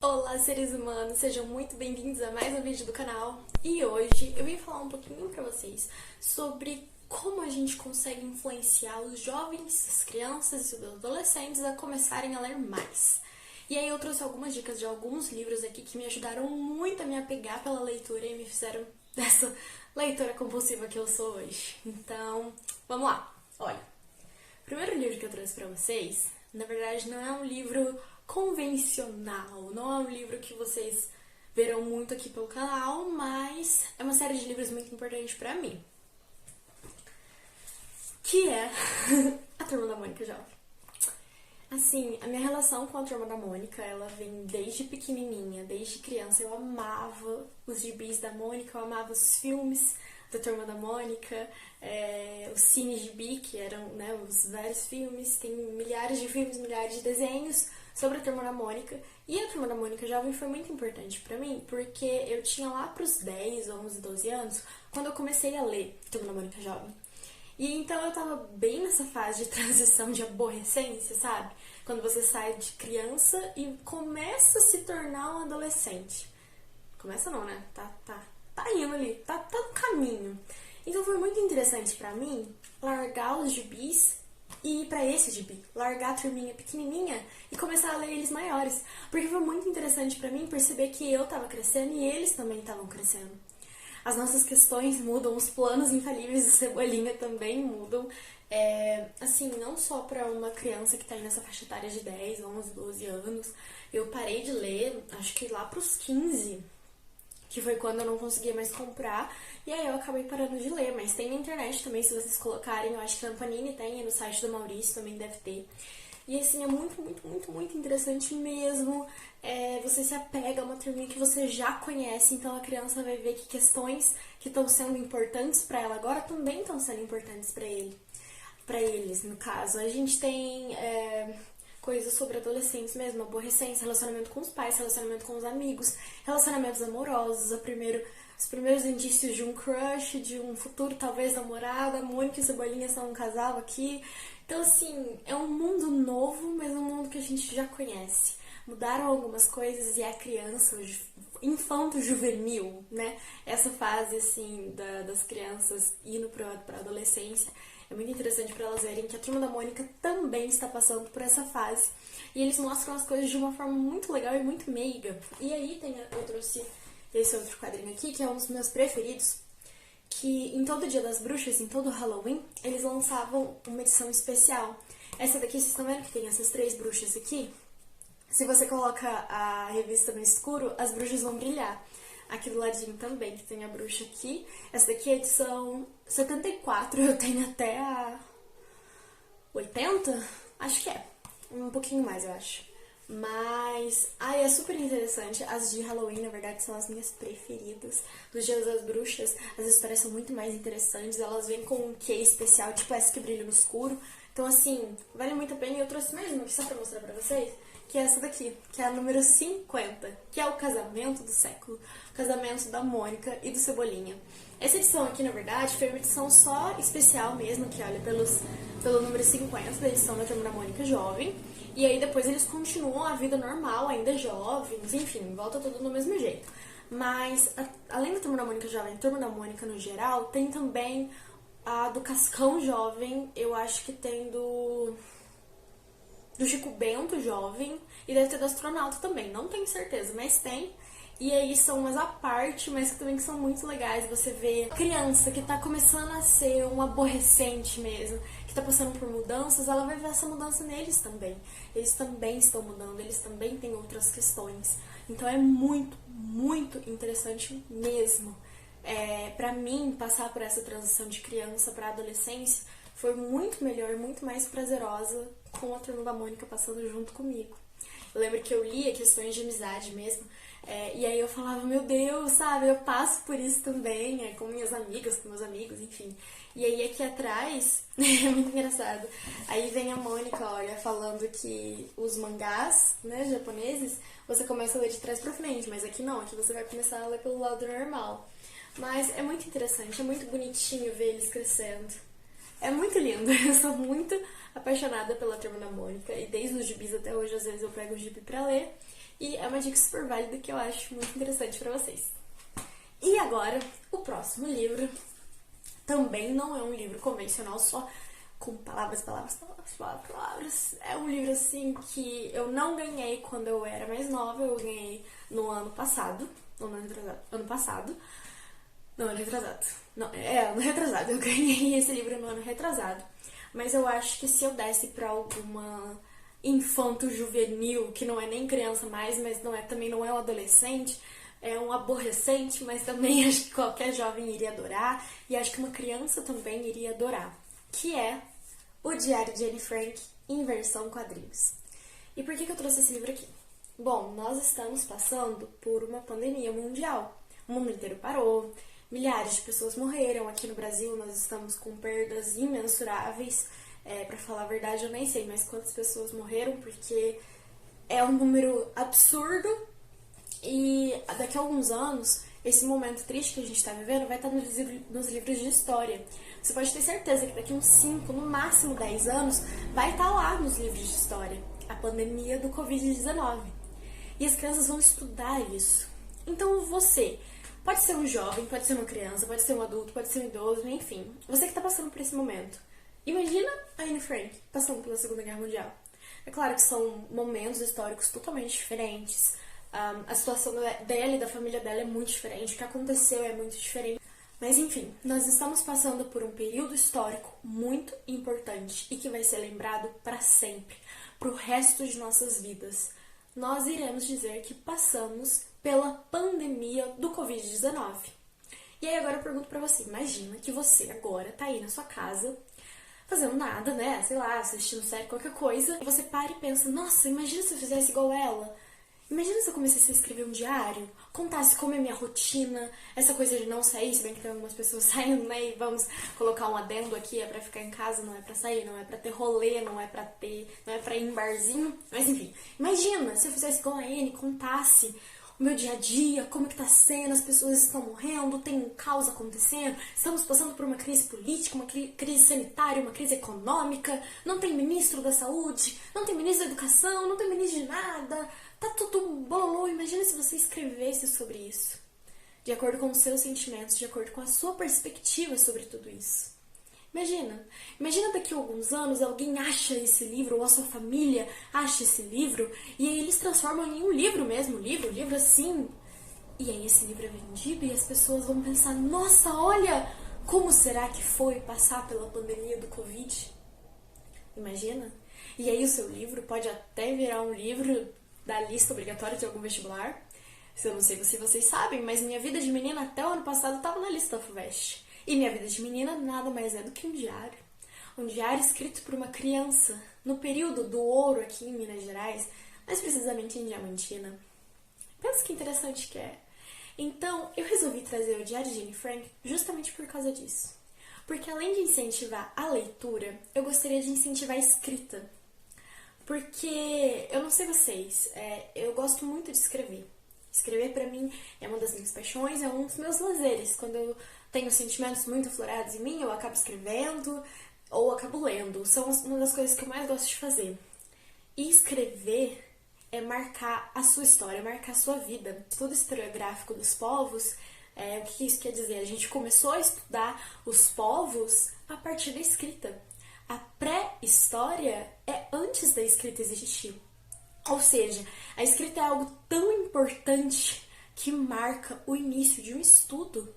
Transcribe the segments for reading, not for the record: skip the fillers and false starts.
Olá, seres humanos, sejam muito bem-vindos a mais um vídeo do canal. E hoje eu vim falar um pouquinho pra vocês sobre como a gente consegue influenciar os jovens, as crianças e os adolescentes a começarem a ler mais. E aí eu trouxe algumas dicas de alguns livros aqui que me ajudaram muito a me apegar pela leitura e me fizeram dessa leitora compulsiva que eu sou hoje. Então, vamos lá. Olha, o primeiro livro que eu trouxe pra vocês, na verdade, não é um livro convencional, não é um livro que vocês verão muito aqui pelo canal, mas é uma série de livros muito importante pra mim, que é A Turma da Mônica Jovem. Assim, a minha relação com a Turma da Mônica, ela vem desde pequenininha, desde criança. Eu amava os gibis da Mônica, eu amava os filmes da Turma da Mônica, os cine gibi, que eram, né, os vários filmes. Tem milhares de filmes, milhares de desenhos sobre a Turma da Mônica. E a Turma da Mônica Jovem foi muito importante pra mim, porque eu tinha lá pros 10, 11, 12 anos, quando eu comecei a ler Turma da Mônica Jovem. E então eu tava bem nessa fase de transição de aborrecência, sabe? Quando você sai de criança e começa a se tornar um adolescente. Começa não, né? Tá indo ali, tá no caminho. Então foi muito interessante pra mim largar os gibis e ir pra esse gibi, largar a turminha pequenininha e começar a ler eles maiores. Porque foi muito interessante pra mim perceber que eu tava crescendo e eles também estavam crescendo. As nossas questões mudam, os planos infalíveis de Cebolinha também mudam. Assim, não só para uma criança que tá aí nessa faixa etária de 10, 11, 12 anos. Eu parei de ler, acho que lá pros 15, que foi quando eu não conseguia mais comprar. E aí eu acabei parando de ler, mas tem na internet também, se vocês colocarem. Eu acho que na Panini tem, e no site do Maurício também deve ter. E assim, é muito interessante mesmo. Você se apega a uma turminha que você já conhece, então a criança vai ver que questões que estão sendo importantes para ela agora também estão sendo importantes para ele. Para eles, no caso. A gente tem coisas sobre adolescentes mesmo, aborrecência, relacionamento com os pais, relacionamento com os amigos, relacionamentos amorosos, os primeiros indícios de um crush, de um futuro talvez namorada. A Mônica e Cebolinha são um casal aqui. Então, assim, é um mundo novo, mas um mundo que a gente já conhece. Mudaram algumas coisas e a criança, infanto-juvenil, né? Essa fase, assim, das crianças indo pra adolescência, é muito interessante para elas verem que a Turma da Mônica também está passando por essa fase. E eles mostram as coisas de uma forma muito legal e muito meiga. E aí eu trouxe esse outro quadrinho aqui, que é um dos meus preferidos, que em todo Dia das Bruxas, em todo Halloween, eles lançavam uma edição especial. Essa daqui, vocês estão vendo que tem essas 3 bruxas aqui? Se você coloca a revista no escuro, as bruxas vão brilhar. Aqui do ladinho também, que tem a bruxa aqui. Essa daqui é a edição 74, eu tenho até a 80? Acho que é. Um pouquinho mais, eu acho. Mas, é super interessante. As de Halloween, na verdade, são as minhas preferidas. Dos Dias das Bruxas, as histórias são muito mais interessantes. Elas vêm com um quê especial, tipo essa que brilha no escuro. Então, assim, vale muito a pena. E eu trouxe mais uma aqui só pra mostrar pra vocês, que é essa daqui, que é a número 50, que é o casamento do século, o casamento da Mônica e do Cebolinha. Essa edição aqui, na verdade, foi uma edição só especial mesmo, que olha pelo número 50 da edição da Turma da Mônica Jovem. E aí depois eles continuam a vida normal, ainda jovens, enfim, volta tudo do mesmo jeito. Mas, além da Turma da Mônica Jovem, a Turma da Mônica no geral, tem também a do Cascão Jovem, eu acho que tem do Chico Bento Jovem, e deve ter do Astronauta também, não tenho certeza, mas tem. E aí são umas à parte, mas que também são muito legais. Você vê a criança que tá começando a ser um aborrecente mesmo, que tá passando por mudanças, ela vai ver essa mudança neles também. Eles também estão mudando, eles também têm outras questões. Então é muito interessante mesmo. Pra mim, passar por essa transição de criança pra adolescência foi muito melhor, muito mais prazerosa com a Turma da Mônica passando junto comigo. Eu lembro que eu lia questões de amizade mesmo, e aí eu falava, meu Deus, sabe, eu passo por isso também, com minhas amigas, com meus amigos, enfim. E aí aqui atrás, é muito engraçado, aí vem a Mônica, olha, falando que os mangás, né, japoneses, você começa a ler de trás pra frente, mas aqui não, aqui você vai começar a ler pelo lado normal. Mas é muito interessante, é muito bonitinho ver eles crescendo. É muito lindo, eu sou muito apaixonada pela Turma da Mônica, e desde os gibis até hoje, às vezes eu pego o gibi pra ler. E é uma dica super válida que eu acho muito interessante pra vocês. E agora, o próximo livro também não é um livro convencional só com palavras. É um livro assim que eu não ganhei quando eu era mais nova, eu ganhei no ano passado. Ano passado. Não, ano retrasado. Não, ano retrasado. Eu ganhei esse livro no ano retrasado. Mas eu acho que se eu desse pra alguma infanto-juvenil, que não é nem criança mais, mas também não é um adolescente, é um aborrecente, mas também acho que qualquer jovem iria adorar, e acho que uma criança também iria adorar, que é O Diário de Anne Frank em versão quadrinhos. E por que eu trouxe esse livro aqui? Bom, nós estamos passando por uma pandemia mundial. O mundo inteiro parou, milhares de pessoas morreram. Aqui no Brasil nós estamos com perdas imensuráveis. Pra falar a verdade, eu nem sei mais quantas pessoas morreram, porque é um número absurdo. E daqui a alguns anos, esse momento triste que a gente está vivendo vai estar nos livros de história. Você pode ter certeza que daqui a uns 5, no máximo 10 anos, vai estar lá nos livros de história a pandemia do Covid-19. E as crianças vão estudar isso. Então você pode ser um jovem, pode ser uma criança, pode ser um adulto, pode ser um idoso, enfim. Você que está passando por esse momento. Imagina a Anne Frank passando pela Segunda Guerra Mundial. É claro que são momentos históricos totalmente diferentes. A situação dela e da família dela é muito diferente. O que aconteceu é muito diferente. Mas enfim, nós estamos passando por um período histórico muito importante e que vai ser lembrado para sempre, para o resto de nossas vidas. Nós iremos dizer que passamos pela pandemia do Covid-19. E aí agora eu pergunto pra você, imagina que você agora tá aí na sua casa, fazendo nada, né, sei lá, assistindo série, qualquer coisa, e você para e pensa, nossa, imagina se eu fizesse igual ela. Imagina se eu começasse a escrever um diário, contasse como é minha rotina, essa coisa de não sair, se bem que tem algumas pessoas saindo, né, e vamos colocar um adendo aqui, é pra ficar em casa, não é pra sair, não é pra ter rolê, não é pra ir em barzinho, mas enfim, imagina se eu fizesse igual a Anne, contasse o meu dia a dia, como que tá sendo, as pessoas estão morrendo, tem um caos acontecendo, estamos passando por uma crise política, uma crise sanitária, uma crise econômica, não tem ministro da saúde, não tem ministro da educação, não tem ministro de nada, tá tudo bololô. Imagina se você escrevesse sobre isso, de acordo com os seus sentimentos, de acordo com a sua perspectiva sobre tudo isso. Imagina daqui a alguns anos alguém acha esse livro, ou a sua família acha esse livro, e aí eles transformam em um livro mesmo, livro assim, e aí esse livro é vendido e as pessoas vão pensar, nossa, olha, como será que foi passar pela pandemia do Covid? Imagina? E aí o seu livro pode até virar um livro da lista obrigatória de algum vestibular. Eu não sei se vocês sabem, mas minha vida de menina até o ano passado estava na lista da FUVEST. E minha vida de menina nada mais é do que um diário. Um diário escrito por uma criança no período do ouro aqui em Minas Gerais, mais precisamente em Diamantina. Pensa que interessante que é. Então, eu resolvi trazer o Diário de Anne Frank justamente por causa disso. Porque além de incentivar a leitura, eu gostaria de incentivar a escrita. Porque, eu não sei vocês, eu gosto muito de escrever. Escrever pra mim é uma das minhas paixões, é um dos meus lazeres. Quando eu tenho sentimentos muito aflorados em mim, eu acabo escrevendo ou acabo lendo. São uma das coisas que eu mais gosto de fazer. E escrever é marcar a sua história, marcar a sua vida. O estudo historiográfico dos povos, o que isso quer dizer? A gente começou a estudar os povos a partir da escrita. A pré-história é antes da escrita existir. Ou seja, a escrita é algo tão importante que marca o início de um estudo.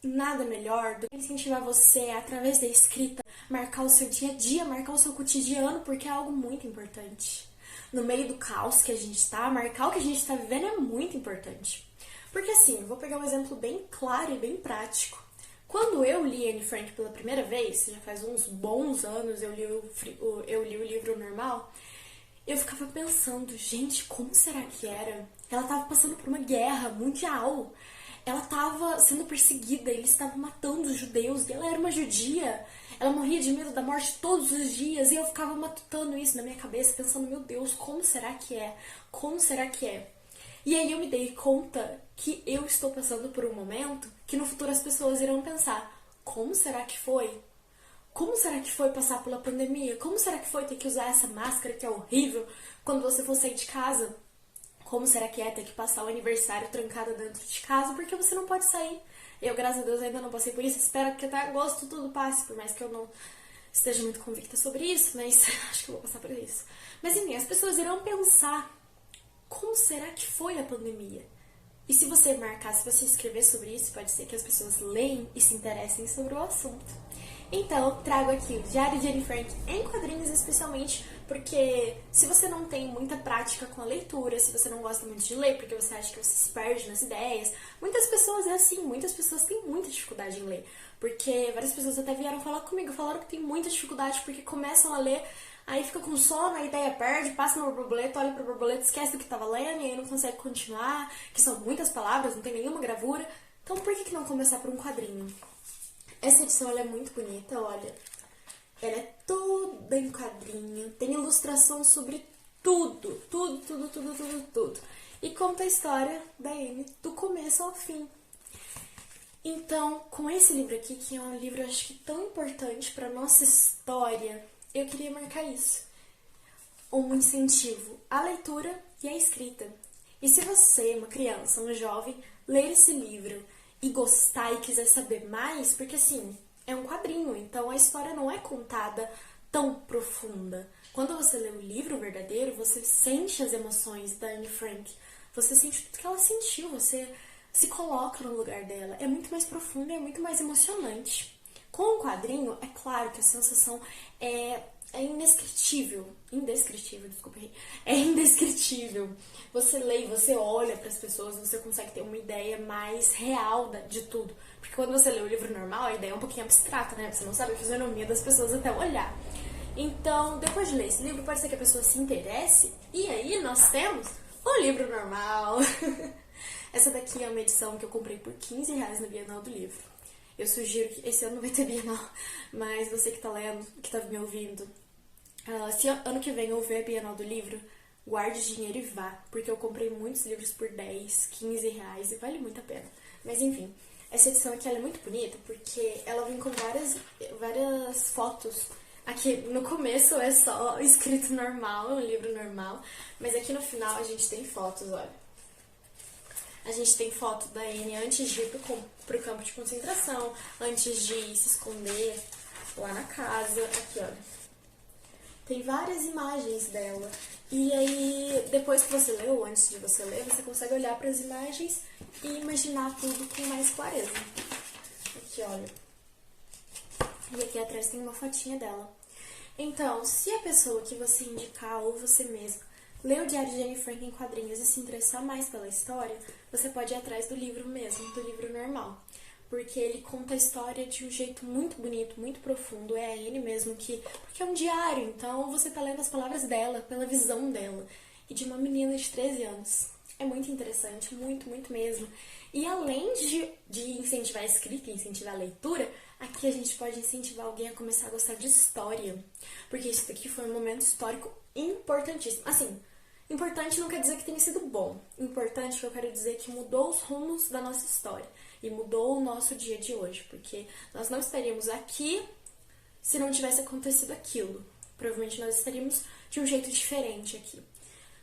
Nada melhor do que incentivar você, através da escrita, marcar o seu dia a dia, marcar o seu cotidiano, porque é algo muito importante. No meio do caos que a gente está, marcar o que a gente está vivendo é muito importante. Porque assim, vou pegar um exemplo bem claro e bem prático. Quando eu li Anne Frank pela primeira vez, já faz uns bons anos, eu li o livro normal, eu ficava pensando, gente, como será que era? Ela estava passando por uma guerra mundial. Ela estava sendo perseguida, eles estavam matando os judeus, e ela era uma judia. Ela morria de medo da morte todos os dias, e eu ficava matutando isso na minha cabeça, pensando, meu Deus, como será que é? Como será que é? E aí eu me dei conta que eu estou passando por um momento que no futuro as pessoas irão pensar, como será que foi? Como será que foi passar pela pandemia? Como será que foi ter que usar essa máscara que é horrível quando você for sair de casa? Como será que é ter que passar o aniversário trancada dentro de casa porque você não pode sair? Eu, graças a Deus, ainda não passei por isso. Espero que até agosto tudo passe, por mais que eu não esteja muito convicta sobre isso, mas acho que eu vou passar por isso. Mas enfim, as pessoas irão pensar: como será que foi a pandemia? E se você marcar, se você escrever sobre isso, pode ser que as pessoas leem e se interessem sobre o assunto. Então, eu trago aqui o Diário de Anne Frank em quadrinhos, especialmente porque se você não tem muita prática com a leitura, se você não gosta muito de ler, porque você acha que você se perde nas ideias, muitas pessoas é assim, muitas pessoas têm muita dificuldade em ler. Porque várias pessoas até vieram falar comigo, falaram que tem muita dificuldade porque começam a ler, aí fica com sono, a ideia perde, passa no borboleta, olha pro borboleta, esquece do que tava lendo e aí não consegue continuar, que são muitas palavras, não tem nenhuma gravura. Então por que não começar por um quadrinho? Essa edição ela é muito bonita, olha. Ela é toda em quadrinho, tem ilustração sobre tudo, tudo. E conta a história da Anne do começo ao fim. Então, com esse livro aqui, que é um livro, eu acho que tão importante para nossa história, eu queria marcar isso. Um incentivo à leitura e à escrita. E se você, uma criança, um jovem, ler esse livro e gostar e quiser saber mais, porque assim, é um quadrinho, então a história não é contada tão profunda. Quando você lê o livro verdadeiro, você sente as emoções da Anne Frank, você sente tudo que ela sentiu, você se coloca no lugar dela. É muito mais profundo, é muito mais emocionante. Com o quadrinho, é claro que a sensação é indescritível. Indescritível, desculpa aí. É indescritível. Você lê e você olha para as pessoas, você consegue ter uma ideia mais real de tudo. Porque quando você lê o livro normal, a ideia é um pouquinho abstrata, né? Você não sabe a fisionomia das pessoas até olhar. Então, depois de ler esse livro, pode ser que a pessoa se interesse. E aí nós temos o livro normal. Essa daqui é uma edição que eu comprei por R$15 na Bienal do Livro. Eu sugiro que esse ano não vai ter Bienal, mas você que tá lendo, que tá me ouvindo, se ano que vem houver Bienal do Livro, guarde dinheiro e vá, porque eu comprei muitos livros por R$10, R$15 e vale muito a pena. Mas enfim, essa edição aqui ela é muito bonita porque ela vem com várias fotos. Aqui no começo é só escrito normal, um livro normal, mas aqui no final a gente tem fotos, olha. A gente tem foto da Anne antes de ir pro campo de concentração, antes de se esconder lá na casa. Aqui, olha. Tem várias imagens dela. E aí, depois que você leu, antes de você ler, você consegue olhar para as imagens e imaginar tudo com mais clareza. Aqui, olha. E aqui atrás tem uma fotinha dela. Então, se a pessoa que você indicar ou você mesmo ler o Diário de Anne Frank em quadrinhos e se interessar mais pela história, você pode ir atrás do livro mesmo, do livro normal. Porque ele conta a história de um jeito muito bonito, muito profundo. É a Anne mesmo porque é um diário, então você tá lendo as palavras dela, pela visão dela. E de uma menina de 13 anos. É muito interessante, muito mesmo. E além de incentivar a escrita e incentivar a leitura, aqui a gente pode incentivar alguém a começar a gostar de história. Porque isso daqui foi um momento histórico importantíssimo. Assim, importante não quer dizer que tenha sido bom. Importante que eu quero dizer que mudou os rumos da nossa história. E mudou o nosso dia de hoje. Porque nós não estaríamos aqui se não tivesse acontecido aquilo. Provavelmente nós estaríamos de um jeito diferente aqui.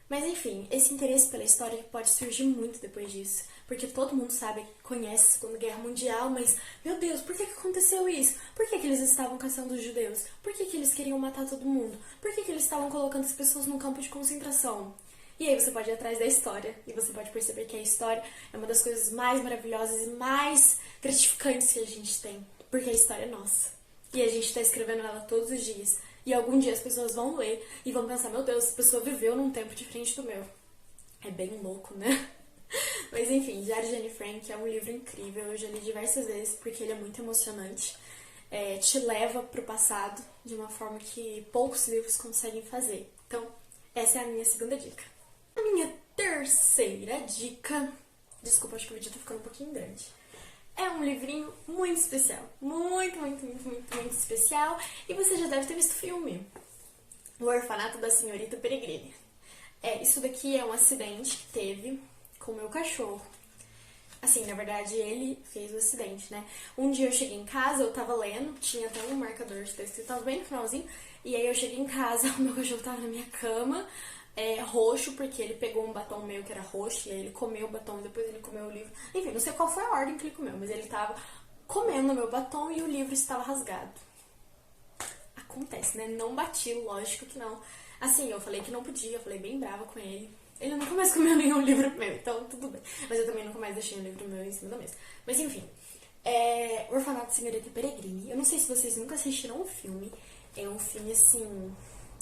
Mas enfim, esse interesse pela história pode surgir muito depois disso. Porque todo mundo sabe, conhece a Segunda Guerra Mundial, mas, meu Deus, por que aconteceu isso? Por que eles estavam caçando os judeus? Por que eles queriam matar todo mundo? Por que eles estavam colocando as pessoas num campo de concentração? E aí você pode ir atrás da história, e você pode perceber que a história é uma das coisas mais maravilhosas e mais gratificantes que a gente tem. Porque a história é nossa. E a gente está escrevendo ela todos os dias. E algum dia as pessoas vão ler e vão pensar, meu Deus, essa pessoa viveu num tempo diferente do meu. É bem louco, né? Mas enfim, Diário de Anne Frank é um livro incrível, eu já li diversas vezes porque ele é muito emocionante. Te leva pro passado de uma forma que poucos livros conseguem fazer. Então, essa é a minha segunda dica. A minha terceira dica... Desculpa, acho que o vídeo tá ficando um pouquinho grande. É um livrinho muito especial. Muito especial. E você já deve ter visto o filme. O Orfanato da Senhorita Peregrine. Isso daqui é um acidente que teve com o meu cachorro. Assim, na verdade, ele fez o acidente, né? Um dia eu cheguei em casa, eu tava lendo, tinha até um marcador de texto, tava bem no finalzinho, e aí eu cheguei em casa, o meu cachorro tava na minha cama, roxo, porque ele pegou um batom meu que era roxo, e aí ele comeu o batom e depois ele comeu o livro. Enfim, não sei qual foi a ordem que ele comeu, mas ele tava comendo o meu batom e o livro estava rasgado. Acontece, né? Não bati, lógico que não. Assim, eu falei que não podia, eu falei bem brava com ele. Ele nunca mais comeu nenhum livro meu, então tudo bem. Mas eu também nunca mais deixei um livro meu em cima da mesa. Mas enfim, O Orfanato de Senhorita Peregrine. Eu não sei se vocês nunca assistiram o filme. É um filme assim...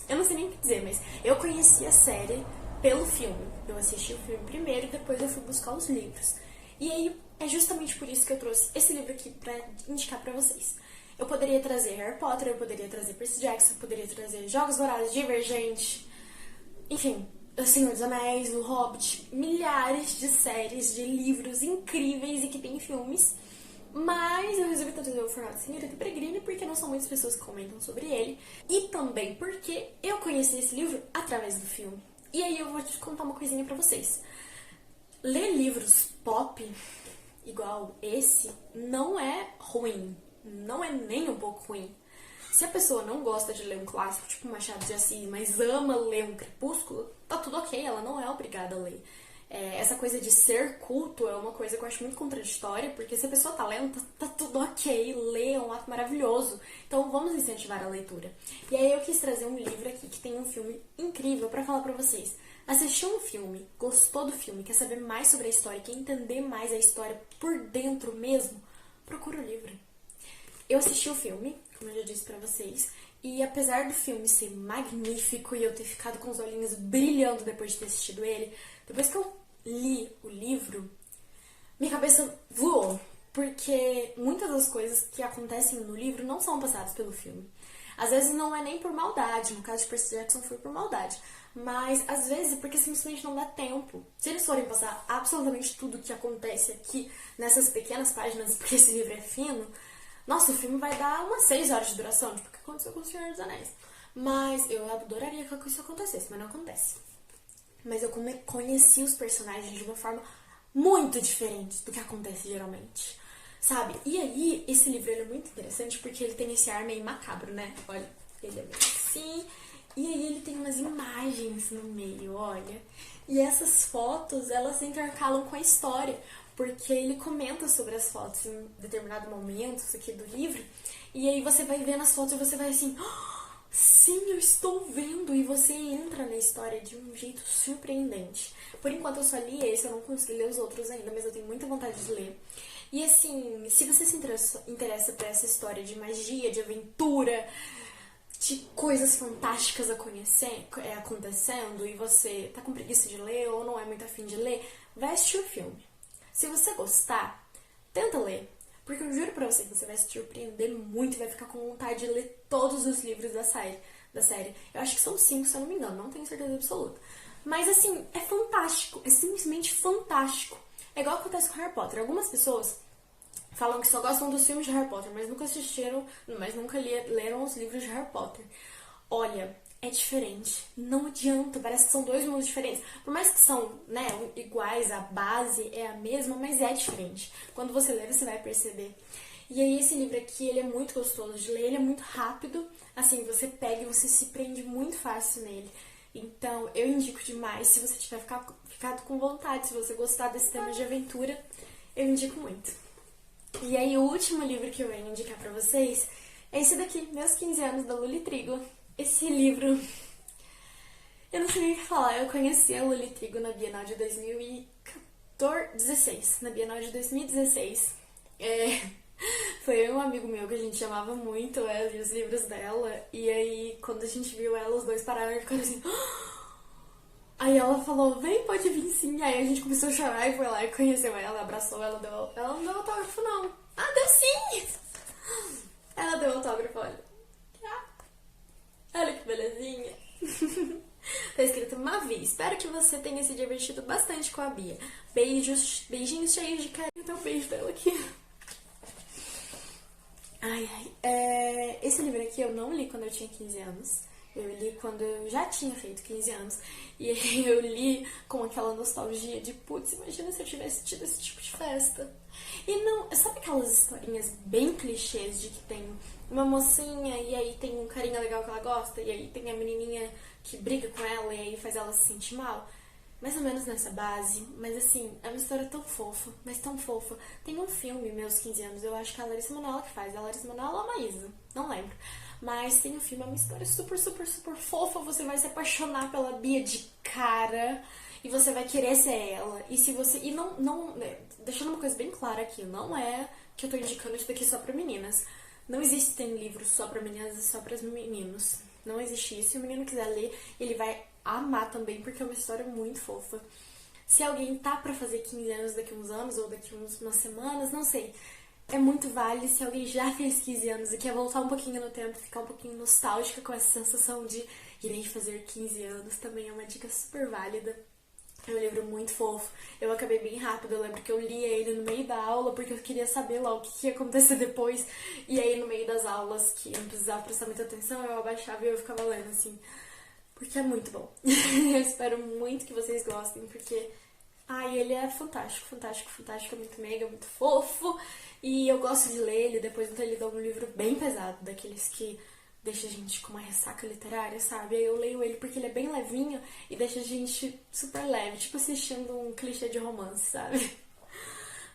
Eu não sei nem o que dizer, mas eu conheci a série pelo filme. Eu assisti o filme primeiro e depois eu fui buscar os livros. E aí, é justamente por isso que eu trouxe esse livro aqui pra indicar pra vocês. Eu poderia trazer Harry Potter, eu poderia trazer Percy Jackson, eu poderia trazer Jogos Vorazes, Divergente, enfim, O Senhor dos Anéis, O Hobbit, milhares de séries, de livros incríveis e que tem filmes. Mas eu resolvi trazer o Orfanato de Senhorita Peregrine porque não são muitas pessoas que comentam sobre ele. E também porque eu conheci esse livro através do filme. E aí eu vou te contar uma coisinha pra vocês. Ler livros pop, igual esse, não é ruim. Não é nem um pouco ruim. Se a pessoa não gosta de ler um clássico, tipo Machado de Assis, mas ama ler um Crepúsculo, tá tudo ok, ela não é obrigada a ler. Essa coisa de ser culto é uma coisa que eu acho muito contraditória, porque se a pessoa tá lendo, tá tudo ok, ler é um ato maravilhoso. Então vamos incentivar a leitura. E aí eu quis trazer um livro aqui que tem um filme incrível pra falar pra vocês. Assistiu um filme, gostou do filme, quer saber mais sobre a história, quer entender mais a história por dentro mesmo, procura o livro. Eu assisti o filme, como eu já disse pra vocês, e apesar do filme ser magnífico e eu ter ficado com os olhinhos brilhando depois de ter assistido ele, depois que eu li o livro, minha cabeça voou, porque muitas das coisas que acontecem no livro não são passadas pelo filme. Às vezes não é nem por maldade, no caso de Percy Jackson foi por maldade, mas às vezes porque simplesmente não dá tempo. Se eles forem passar absolutamente tudo que acontece aqui nessas pequenas páginas, porque esse livro é fino, nossa, o filme vai dar umas 6 horas de duração, tipo o que aconteceu com o Senhor dos Anéis. Mas eu adoraria que isso acontecesse, mas não acontece. Mas eu conheci os personagens de uma forma muito diferente do que acontece geralmente, sabe? E aí, esse livro ele é muito interessante porque ele tem esse ar meio macabro, né? Olha, ele é meio assim. E aí ele tem umas imagens no meio, olha. E essas fotos, elas se intercalam com a história, porque ele comenta sobre as fotos em determinado momento, isso aqui do livro, e aí você vai vendo as fotos e você vai assim, sim, eu estou vendo, e você entra na história de um jeito surpreendente. Por enquanto eu só li esse, eu não consegui ler os outros ainda, mas eu tenho muita vontade de ler. E assim, se você se interessa por essa história de magia, de aventura, de coisas fantásticas acontecendo, e você tá com preguiça de ler ou não é muito afim de ler, vai assistir o filme. Se você gostar, tenta ler. Porque eu juro pra você que você vai se surpreender muito e vai ficar com vontade de ler todos os livros da série. Eu acho que são 5, se eu não me engano, não tenho certeza absoluta. Mas assim, é fantástico, é simplesmente fantástico. É igual acontece com Harry Potter. Algumas pessoas falam que só gostam dos filmes de Harry Potter, mas nunca assistiram, mas nunca leram os livros de Harry Potter. Olha, é diferente. Não adianta, parece que são dois mundos diferentes. Por mais que são, né, iguais, a base é a mesma, mas é diferente. Quando você lê, você vai perceber. E aí esse livro aqui, ele é muito gostoso de ler, ele é muito rápido. Assim, você pega e você se prende muito fácil nele. Então, eu indico demais. Se você tiver ficado com vontade, se você gostar desse tema de aventura, eu indico muito. E aí, o último livro que eu venho indicar pra vocês é esse daqui, Meus 15 Anos, da Luli Trigo. Esse livro, eu não sei nem o que falar, eu conheci a Luli Trigo na Bienal de 2016. Na Bienal de 2016. Foi eu e um amigo meu que a gente amava muito ela e os livros dela. E aí, quando a gente viu ela, os dois pararam e ficaram assim... Aí ela falou, vem, pode vir sim. Aí a gente começou a chorar e foi lá e conheceu ela, abraçou ela, ela não deu autógrafo não. Ah, deu sim! Ela deu autógrafo, olha. Olha que belezinha. Tá escrito Mavi. Espero que você tenha se divertido bastante com a Bia. Beijos, beijinhos cheios de carinho. Então, o beijo dela aqui. Esse livro aqui eu não li quando eu tinha 15 anos. Eu li quando eu já tinha feito 15 anos. E aí eu li com aquela nostalgia de, putz, imagina se eu tivesse tido esse tipo de festa. E não, sabe aquelas historinhas bem clichês de que tem uma mocinha e aí tem um carinha legal que ela gosta, e aí tem a menininha que briga com ela e aí faz ela se sentir mal. Mais ou menos nessa base, mas assim, é uma história tão fofa, mas tão fofa. Tem um filme, Meus 15 Anos, eu acho que é a Larissa Manoela que faz, a Larissa Manoela ou a Maísa, não lembro. Mas tem um filme, é uma história super, super, super fofa, você vai se apaixonar pela Bia de cara e você vai querer ser ela. E se você. E não deixando uma coisa bem clara aqui, não é que eu tô indicando isso daqui só pra meninas. Não existe tem livro só pra meninas e só pra meninos. Não existe isso. Se o menino quiser ler, ele vai amar também, porque é uma história muito fofa. Se alguém tá pra fazer 15 anos daqui uns anos, ou daqui umas semanas, não sei. É muito válido. Se alguém já fez 15 anos e quer voltar um pouquinho no tempo, ficar um pouquinho nostálgica com essa sensação de irei fazer 15 anos, também é uma dica super válida. É um livro muito fofo. Eu acabei bem rápido. Eu lembro que eu lia ele no meio da aula porque eu queria saber lá o que ia acontecer depois. E aí, no meio das aulas, que eu não precisava prestar muita atenção, eu abaixava e eu ficava lendo, assim. Porque é muito bom. Eu espero muito que vocês gostem, porque... Ai, ele é fantástico, fantástico, fantástico. É muito mega, muito fofo. E eu gosto de ler ele depois de ter lido um livro bem pesado, daqueles que deixa a gente com uma ressaca literária, sabe? Aí eu leio ele porque ele é bem levinho e deixa a gente super leve, tipo assistindo um clichê de romance, sabe?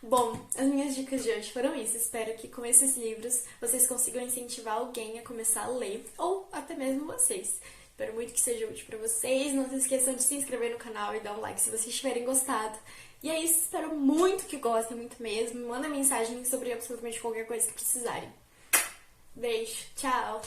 Bom, as minhas dicas de hoje foram isso. Espero que com esses livros vocês consigam incentivar alguém a começar a ler, ou até mesmo vocês. Espero muito que seja útil pra vocês. Não se esqueçam de se inscrever no canal e dar um like se vocês tiverem gostado. E é isso, espero muito que gostem, muito mesmo. Manda mensagem sobre absolutamente qualquer coisa que precisarem. Beijo, tchau!